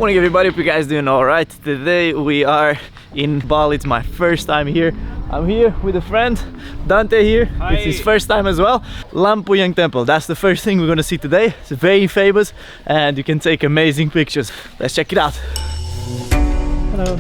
Morning everybody, hope you guys doing alright. Today we are in Bali. It's my first time here. I'm here with a friend, Dante here. Hi. It's his first time as well. Lempuyang Temple, that's the first thing we're gonna see today. It's very famous and you can take amazing pictures. Let's check it out. Hello.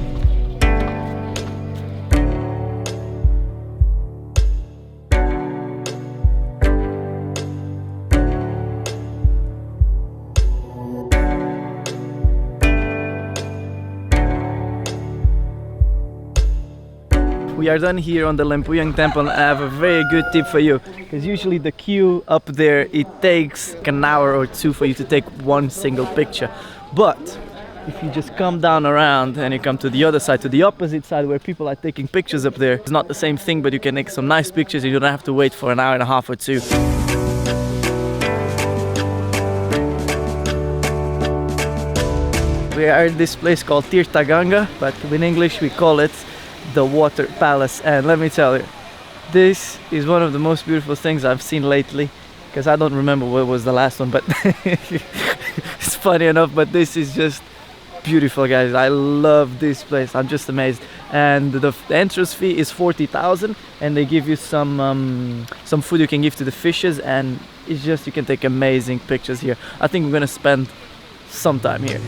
We are done here on the Lempuyang Temple and I have a very good tip for you, because usually the queue up there, it takes an hour or two for you to take one single picture. But if you just come down around and you come to the other side, to the opposite side where people are taking pictures up there, it's not the same thing, but you can take some nice pictures and you don't have to wait for an hour and a half or two. We are in this place called Tirta Gangga, but in English we call it the Water Palace, and let me tell you, this is one of the most beautiful things I've seen lately, because I don't remember what was the last one, but it's funny enough, but this is just beautiful, guys. I love this place. I'm just amazed. And the entrance fee is 40,000 and they give you some food you can give to the fishes, and it's just, you can take amazing pictures here. I think we're gonna spend some time here.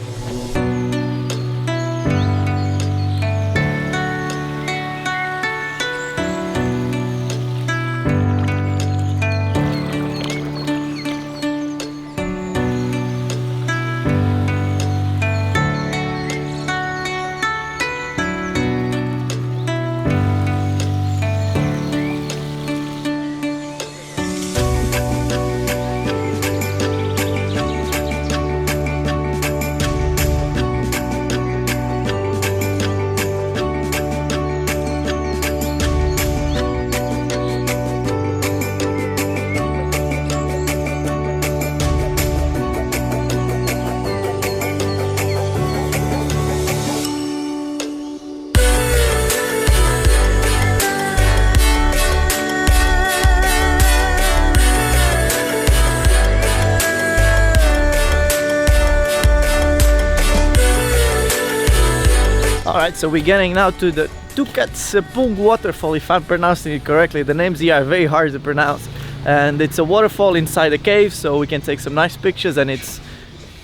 Alright, so we're getting now to the Tukad Cepung waterfall, if I'm pronouncing it correctly. The names here are very hard to pronounce. And it's a waterfall inside a cave, so we can take some nice pictures, and it's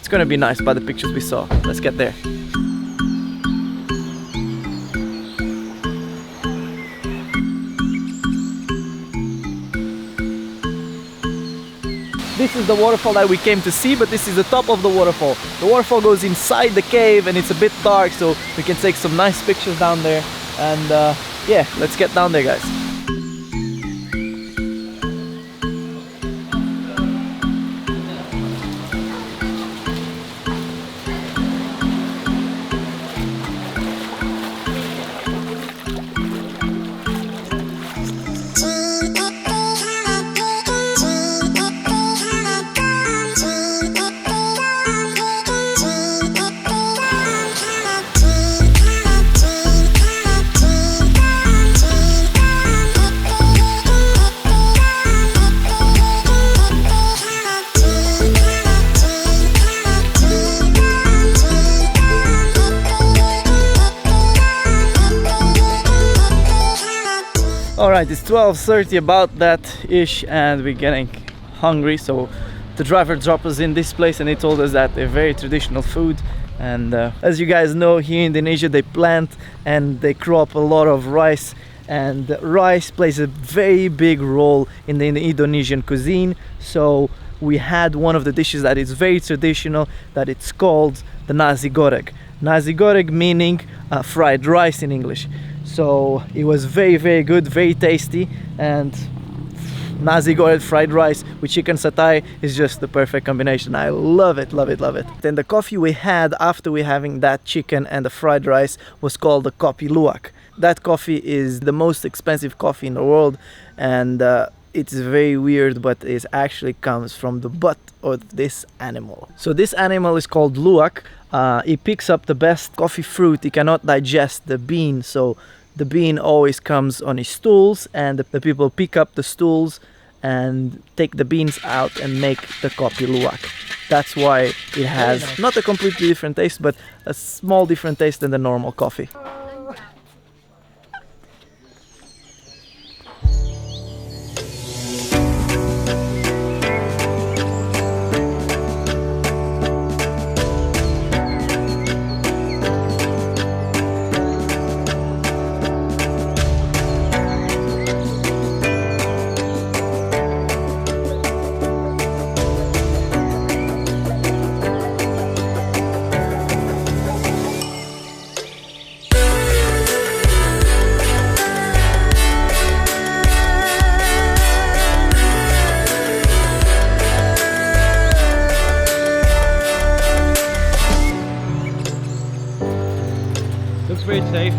gonna be nice by the pictures we saw. Let's get there. This is the waterfall that we came to see, but this is the top of the waterfall. The waterfall goes inside the cave and it's a bit dark, so we can take some nice pictures down there. And yeah, let's get down there, guys. Alright, it's 12:30, about that ish, and we're getting hungry, so the driver dropped us in this place and he told us that they're very traditional food. And as you guys know, here in Indonesia they plant and they crop a lot of rice, and rice plays a very big role in the Indonesian cuisine. So we had one of the dishes that is very traditional, that it's called the nasi goreng. Nasi goreng meaning fried rice in English. So it was very, very good, very tasty, and nasi goreng fried rice with chicken satay is just the perfect combination. I love it, love it, love it. Then the coffee we had after we having that chicken and the fried rice was called the kopi luwak. That coffee is the most expensive coffee in the world, and it's very weird, but it actually comes from the butt of this animal. So this animal is called luwak. It picks up the best coffee fruit. It cannot digest the bean, so the bean always comes on his stools, and the people pick up the stools and take the beans out and make the kopi luwak. That's why it has not a completely different taste, but a small different taste than the normal coffee. Looks very safe.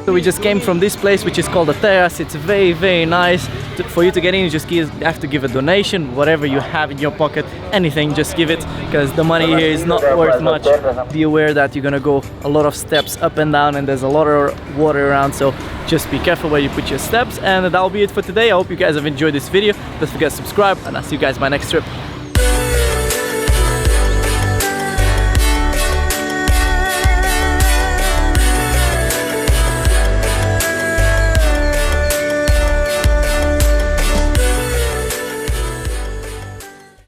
So we just came from this place which is called the terrace. It's very nice. For you to get in, you just have to give a donation, whatever you have in your pocket, anything, just give it, because the money here is not worth much. Be aware that you're gonna go a lot of steps up and down, and there's a lot of water around, so just be careful where you put your steps. And that'll be it for today. I hope you guys have enjoyed this video. Don't forget to subscribe, and I'll see you guys in my next trip.